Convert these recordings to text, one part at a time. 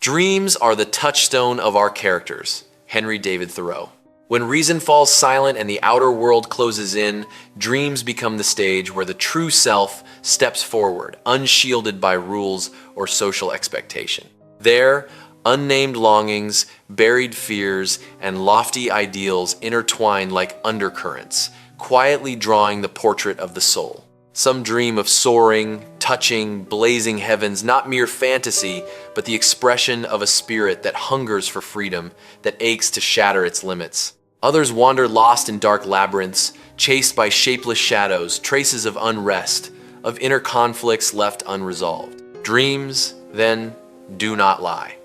Dreams are the touchstone of our characters. David Thoreau. When reason falls silent and the outer world closes in, dreams become the stage where the true self steps forward, unshielded by rules or social expectation. There, unnamed longings, buried fears, and lofty ideals intertwine like undercurrents, quietly drawing the portrait of the soul. Some dream of soaring, touching, blazing heavens, not mere fantasy, but the expression of a spirit that hungers for freedom, that aches to shatter its limits. Others wander lost in dark labyrinths, chased by shapeless shadows, traces of unrest, of inner conflicts left unresolved. Dreams, then, do not lie.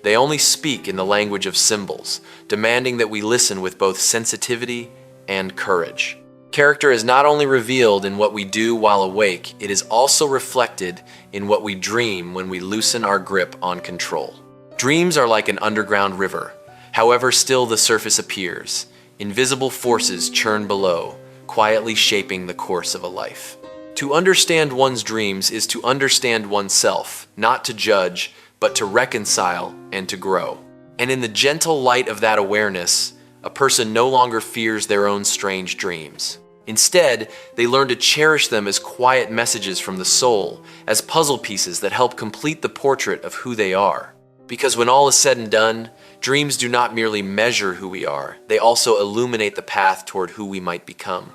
They only speak in the language of symbols, demanding that we listen with both sensitivity and courage. Character is not only revealed in what we do while awake, it is also reflected in what we dream when we loosen our grip on control. Dreams are like an underground river. However still the surface appears, invisible forces churn below, quietly shaping the course of a life. To understand one's dreams is to understand oneself, not to judge, but to reconcile and to grow. And in the gentle light of that awareness, a person no longer fears their own strange dreams. Instead, they learn to cherish them as quiet messages from the soul, as puzzle pieces that help complete the portrait of who they are. Because when all is said and done, dreams do not merely measure who we are, they also illuminate the path toward who we might become.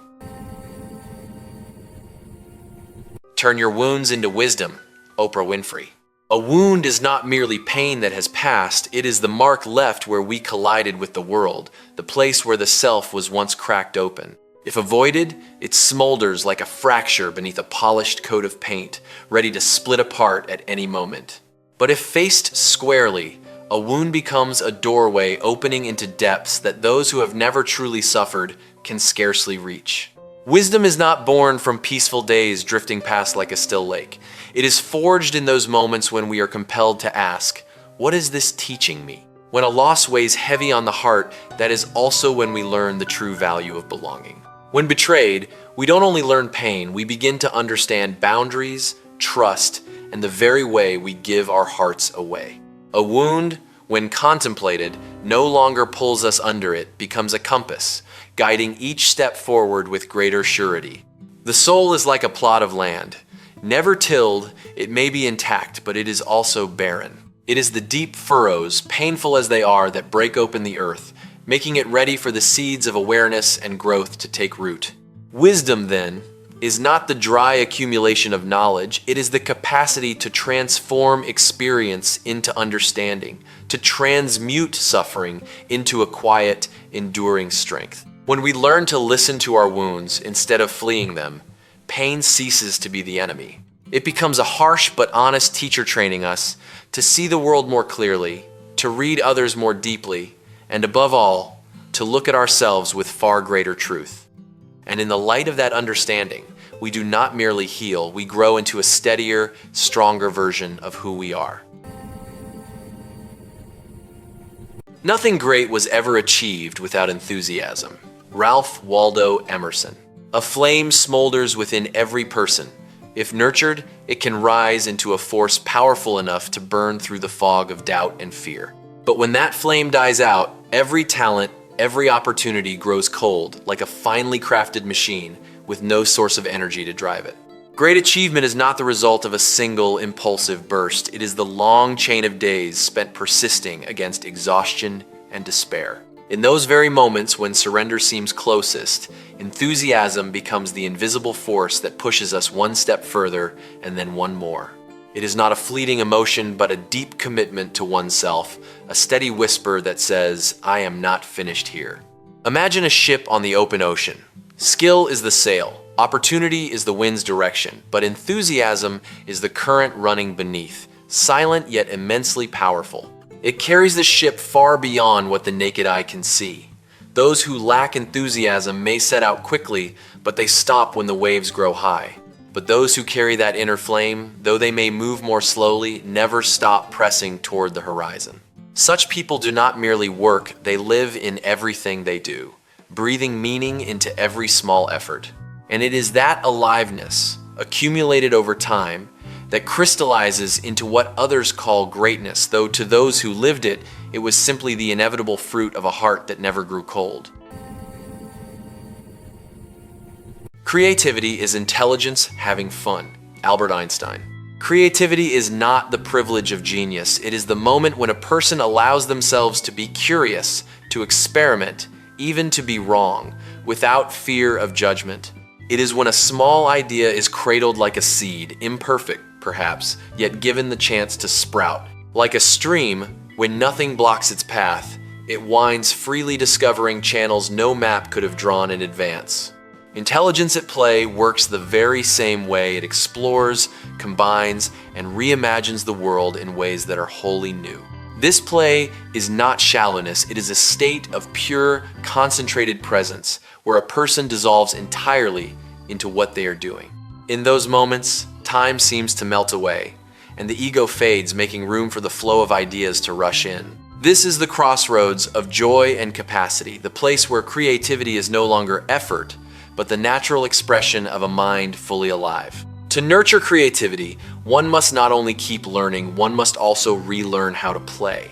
Turn your wounds into wisdom. Oprah Winfrey. A wound is not merely pain that has passed, it is the mark left where we collided with the world, the place where the self was once cracked open. If avoided, it smolders like a fracture beneath a polished coat of paint, ready to split apart at any moment. But if faced squarely, a wound becomes a doorway opening into depths that those who have never truly suffered can scarcely reach. Wisdom is not born from peaceful days drifting past like a still lake. It is forged in those moments when we are compelled to ask, what is this teaching me? When a loss weighs heavy on the heart, that is also when we learn the true value of belonging. When betrayed, we don't only learn pain, we begin to understand boundaries, trust, and the very way we give our hearts away. A wound, when contemplated, no longer pulls us under it, becomes a compass, guiding each step forward with greater surety. The soul is like a plot of land. Never tilled, it may be intact, but it is also barren. It is the deep furrows, painful as they are, that break open the earth, making it ready for the seeds of awareness and growth to take root. Wisdom, then, is not the dry accumulation of knowledge, it is the capacity to transform experience into understanding, to transmute suffering into a quiet, enduring strength. When we learn to listen to our wounds instead of fleeing them, pain ceases to be the enemy. It becomes a harsh but honest teacher training us to see the world more clearly, to read others more deeply, and above all, to look at ourselves with far greater truth. And in the light of that understanding, we do not merely heal, we grow into a steadier, stronger version of who we are. Nothing great was ever achieved without enthusiasm. Ralph Waldo Emerson. A flame smolders within every person. If nurtured, it can rise into a force powerful enough to burn through the fog of doubt and fear. But when that flame dies out, every talent, every opportunity grows cold, like a finely crafted machine with no source of energy to drive it. Great achievement is not the result of a single impulsive burst. It is the long chain of days spent persisting against exhaustion and despair. In those very moments when surrender seems closest, enthusiasm becomes the invisible force that pushes us one step further and then one more. It is not a fleeting emotion, but a deep commitment to oneself, a steady whisper that says, I am not finished here. Imagine a ship on the open ocean. Skill is the sail, opportunity is the wind's direction, but enthusiasm is the current running beneath, silent yet immensely powerful. It carries the ship far beyond what the naked eye can see. Those who lack enthusiasm may set out quickly, but they stop when the waves grow high. But those who carry that inner flame, though they may move more slowly, never stop pressing toward the horizon. Such people do not merely work, they live in everything they do, breathing meaning into every small effort. And it is that aliveness, accumulated over time, that crystallizes into what others call greatness, though to those who lived it, it was simply the inevitable fruit of a heart that never grew cold. Creativity is intelligence having fun. Albert Einstein. Creativity is not the privilege of genius. It is the moment when a person allows themselves to be curious, to experiment, even to be wrong, without fear of judgment. It is when a small idea is cradled like a seed, imperfect, perhaps, yet given the chance to sprout. Like a stream, when nothing blocks its path, it winds freely, discovering channels no map could have drawn in advance. Intelligence at play works the very same way. It explores, combines, and reimagines the world in ways that are wholly new. This play is not shallowness, it is a state of pure, concentrated presence, where a person dissolves entirely into what they are doing. In those moments, time seems to melt away, and the ego fades, making room for the flow of ideas to rush in. This is the crossroads of joy and capacity, the place where creativity is no longer effort, but the natural expression of a mind fully alive. To nurture creativity, one must not only keep learning, one must also relearn how to play.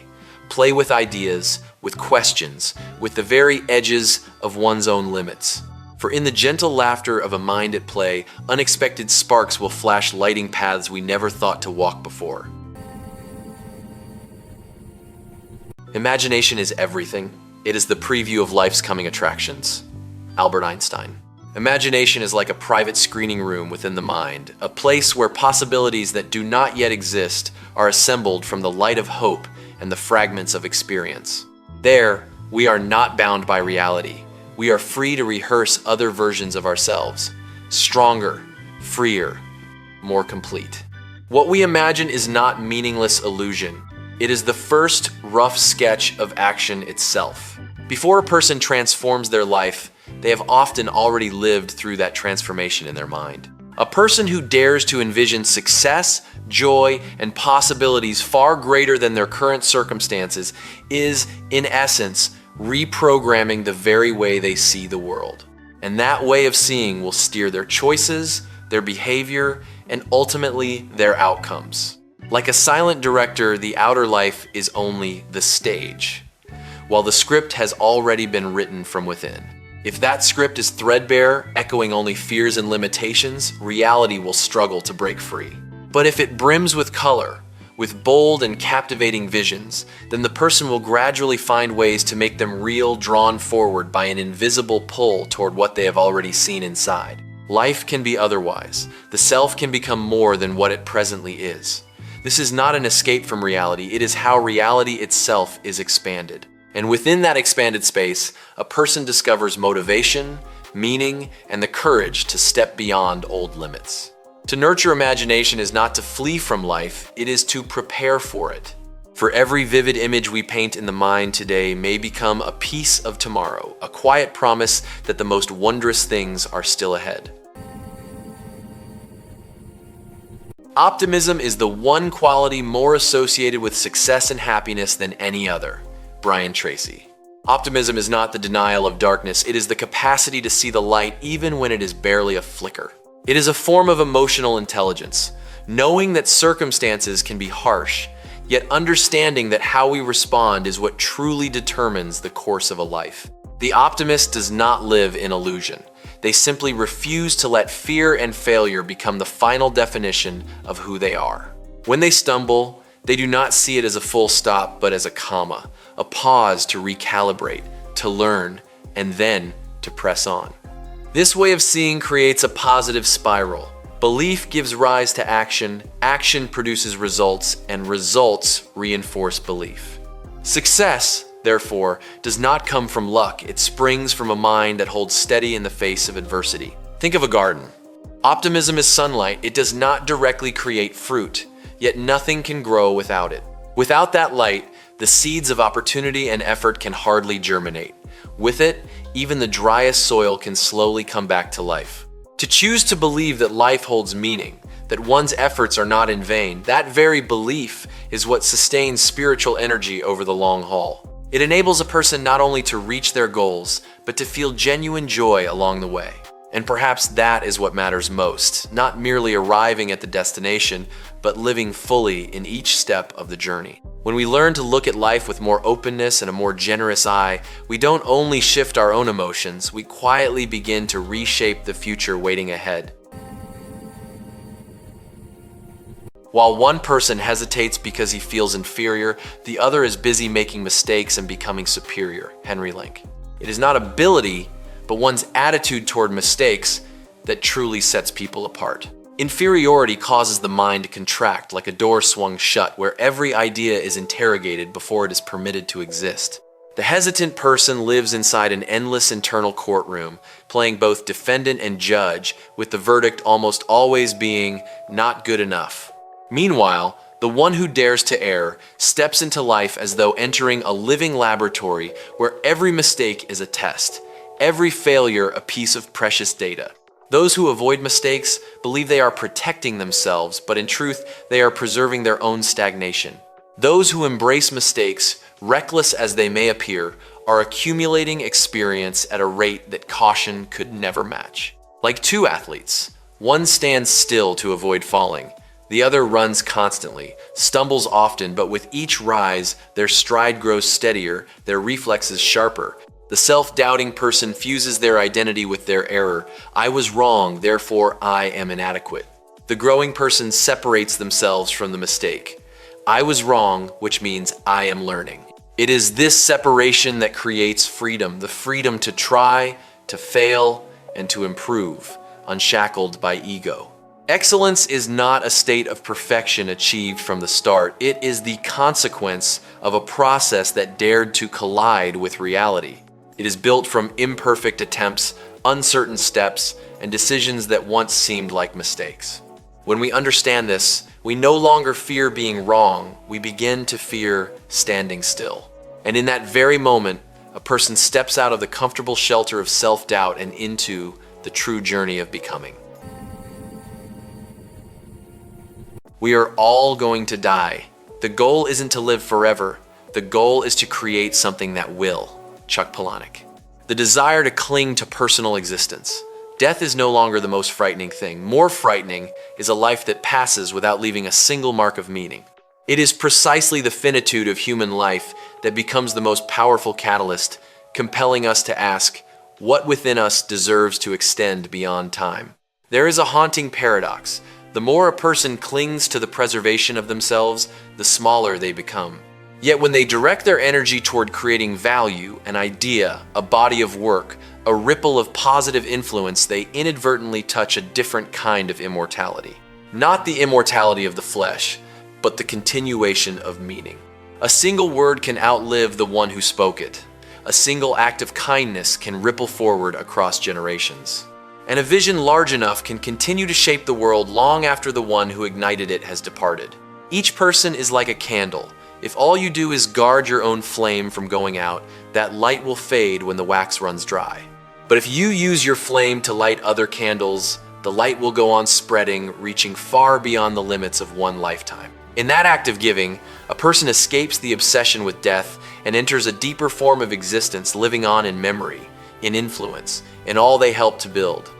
Play with ideas, with questions, with the very edges of one's own limits. For in the gentle laughter of a mind at play, unexpected sparks will flash, lighting paths we never thought to walk before. Imagination is everything. It is the preview of life's coming attractions. Albert Einstein. Imagination is like a private screening room within the mind, a place where possibilities that do not yet exist are assembled from the light of hope and the fragments of experience. There, we are not bound by reality. We are free to rehearse other versions of ourselves, stronger, freer, more complete. What we imagine is not meaningless illusion. It is the first rough sketch of action itself. Before a person transforms their life, they have often already lived through that transformation in their mind. A person who dares to envision success, joy, and possibilities far greater than their current circumstances is, in essence, reprogramming the very way they see the world. And that way of seeing will steer their choices, their behavior, and ultimately their outcomes. Like a silent director, the outer life is only the stage, while the script has already been written from within. If that script is threadbare, echoing only fears and limitations, reality will struggle to break free. But if it brims with color, with bold and captivating visions, then the person will gradually find ways to make them real, drawn forward by an invisible pull toward what they have already seen inside. Life can be otherwise. The self can become more than what it presently is. This is not an escape from reality, it is how reality itself is expanded. And within that expanded space, a person discovers motivation, meaning, and the courage to step beyond old limits. To nurture imagination is not to flee from life, it is to prepare for it. For every vivid image we paint in the mind today may become a piece of tomorrow, a quiet promise that the most wondrous things are still ahead. Optimism is the one quality more associated with success and happiness than any other. Tracy. Optimism is not the denial of darkness, it is the capacity to see the light even when it is barely a flicker. It is a form of emotional intelligence, knowing that circumstances can be harsh, yet understanding that how we respond is what truly determines the course of a life. The optimist does not live in illusion. They simply refuse to let fear and failure become the final definition of who they are. When they stumble, they do not see it as a full stop, but as a comma, a pause to recalibrate, to learn, and then to press on. This way of seeing creates a positive spiral. Belief gives rise to action, action produces results, and results reinforce belief. Success, therefore, does not come from luck. It springs from a mind that holds steady in the face of adversity. Think of a garden. Optimism is sunlight. It does not directly create fruit, yet nothing can grow without it. Without that light, the seeds of opportunity and effort can hardly germinate. With it, even the driest soil can slowly come back to life. To choose to believe that life holds meaning, that one's efforts are not in vain, that very belief is what sustains spiritual energy over the long haul. It enables a person not only to reach their goals, but to feel genuine joy along the way. And perhaps that is what matters most, not merely arriving at the destination, but living fully in each step of the journey. When we learn to look at life with more openness and a more generous eye, we don't only shift our own emotions, we quietly begin to reshape the future waiting ahead. While one person hesitates because he feels inferior, the other is busy making mistakes and becoming superior. Henry Link. It is not ability, but one's attitude toward mistakes that truly sets people apart. Inferiority causes the mind to contract like a door swung shut where every idea is interrogated before it is permitted to exist. The hesitant person lives inside an endless internal courtroom, playing both defendant and judge, with the verdict almost always being not good enough. Meanwhile, the one who dares to err steps into life as though entering a living laboratory where every mistake is a test, every failure a piece of precious data. Those who avoid mistakes believe they are protecting themselves, but in truth, they are preserving their own stagnation. Those who embrace mistakes, reckless as they may appear, are accumulating experience at a rate that caution could never match. Like two athletes, one stands still to avoid falling. The other runs constantly, stumbles often, but with each rise, their stride grows steadier, their reflexes sharper. The self-doubting person fuses their identity with their error. I was wrong, therefore I am inadequate. The growing person separates themselves from the mistake. I was wrong, which means I am learning. It is this separation that creates freedom, the freedom to try, to fail, and to improve, unshackled by ego. Excellence is not a state of perfection achieved from the start. It is the consequence of a process that dared to collide with reality. It is built from imperfect attempts, uncertain steps, and decisions that once seemed like mistakes. When we understand this, we no longer fear being wrong, we begin to fear standing still. And in that very moment, a person steps out of the comfortable shelter of self-doubt and into the true journey of becoming. We are all going to die. The goal isn't to live forever. The goal is to create something that will. Chuck Palahniuk. The desire to cling to personal existence. Death is no longer the most frightening thing. More frightening is a life that passes without leaving a single mark of meaning. It is precisely the finitude of human life that becomes the most powerful catalyst, compelling us to ask, what within us deserves to extend beyond time? There is a haunting paradox. The more a person clings to the preservation of themselves, the smaller they become. Yet when they direct their energy toward creating value, an idea, a body of work, a ripple of positive influence, they inadvertently touch a different kind of immortality. Not the immortality of the flesh, but the continuation of meaning. A single word can outlive the one who spoke it. A single act of kindness can ripple forward across generations. And a vision large enough can continue to shape the world long after the one who ignited it has departed. Each person is like a candle. If all you do is guard your own flame from going out, that light will fade when the wax runs dry. But if you use your flame to light other candles, the light will go on spreading, reaching far beyond the limits of one lifetime. In that act of giving, a person escapes the obsession with death and enters a deeper form of existence, living on in memory, in influence, in all they help to build.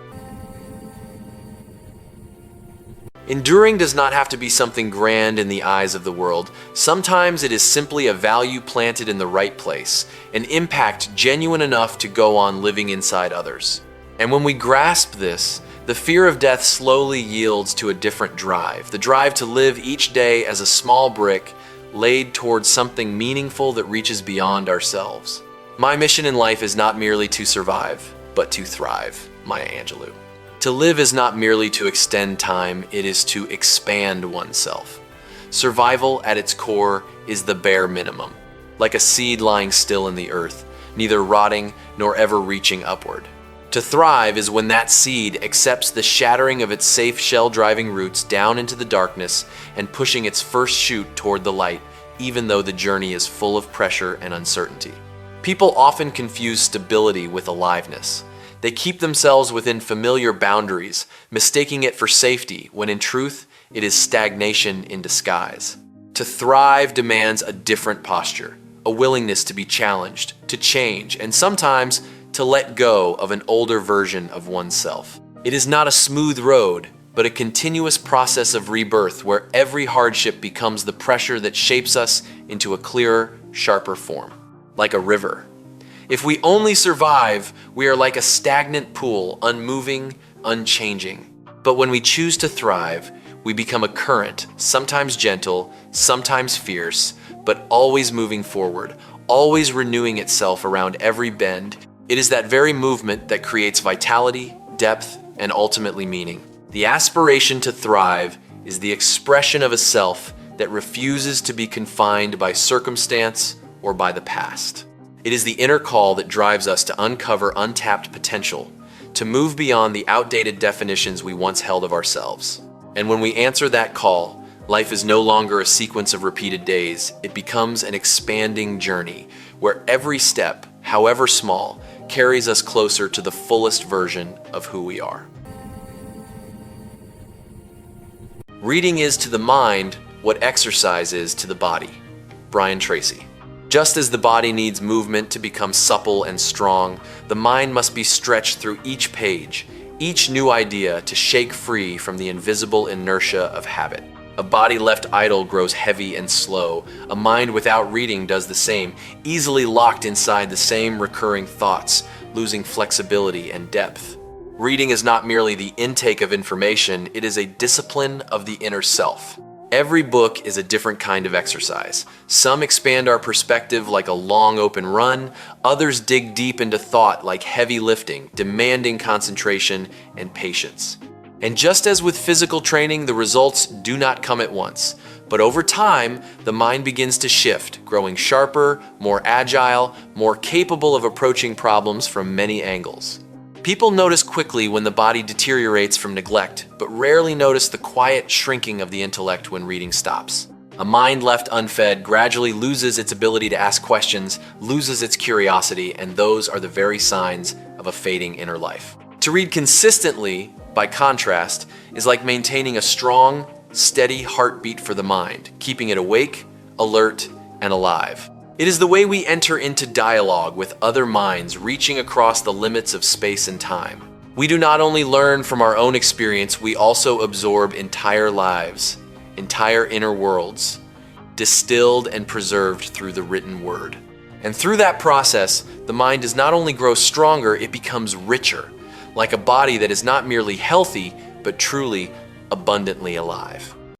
Enduring does not have to be something grand in the eyes of the world. Sometimes it is simply a value planted in the right place, an impact genuine enough to go on living inside others. And when we grasp this, the fear of death slowly yields to a different drive, the drive to live each day as a small brick laid towards something meaningful that reaches beyond ourselves. My mission in life is not merely to survive, but to thrive. Maya Angelou. To live is not merely to extend time, it is to expand oneself. Survival at its core is the bare minimum, like a seed lying still in the earth, neither rotting nor ever reaching upward. To thrive is when that seed accepts the shattering of its safe shell-driving roots down into the darkness and pushing its first shoot toward the light, even though the journey is full of pressure and uncertainty. People often confuse stability with aliveness. They keep themselves within familiar boundaries, mistaking it for safety, when in truth, it is stagnation in disguise. To thrive demands a different posture, a willingness to be challenged, to change, and sometimes to let go of an older version of oneself. It is not a smooth road, but a continuous process of rebirth where every hardship becomes the pressure that shapes us into a clearer, sharper form, like a river. If we only survive, we are like a stagnant pool, unmoving, unchanging. But when we choose to thrive, we become a current, sometimes gentle, sometimes fierce, but always moving forward, always renewing itself around every bend. It is that very movement that creates vitality, depth, and ultimately meaning. The aspiration to thrive is the expression of a self that refuses to be confined by circumstance or by the past. It is the inner call that drives us to uncover untapped potential, to move beyond the outdated definitions we once held of ourselves. And when we answer that call, life is no longer a sequence of repeated days. It becomes an expanding journey where every step, however small, carries us closer to the fullest version of who we are. Reading is to the mind what exercise is to the body. Brian Tracy. Just as the body needs movement to become supple and strong, the mind must be stretched through each page, each new idea to shake free from the invisible inertia of habit. A body left idle grows heavy and slow. A mind without reading does the same, easily locked inside the same recurring thoughts, losing flexibility and depth. Reading is not merely the intake of information, it is a discipline of the inner self. Every book is a different kind of exercise. Some expand our perspective like a long open run, others dig deep into thought like heavy lifting, demanding concentration and patience. And just as with physical training, the results do not come at once. But over time, the mind begins to shift, growing sharper, more agile, more capable of approaching problems from many angles. People notice quickly when the body deteriorates from neglect, but rarely notice the quiet shrinking of the intellect when reading stops. A mind left unfed gradually loses its ability to ask questions, loses its curiosity, and those are the very signs of a fading inner life. To read consistently, by contrast, is like maintaining a strong, steady heartbeat for the mind, keeping it awake, alert, and alive. It is the way we enter into dialogue with other minds, reaching across the limits of space and time. We do not only learn from our own experience, we also absorb entire lives, entire inner worlds, distilled and preserved through the written word. And through that process, the mind does not only grow stronger, it becomes richer, like a body that is not merely healthy, but truly abundantly alive.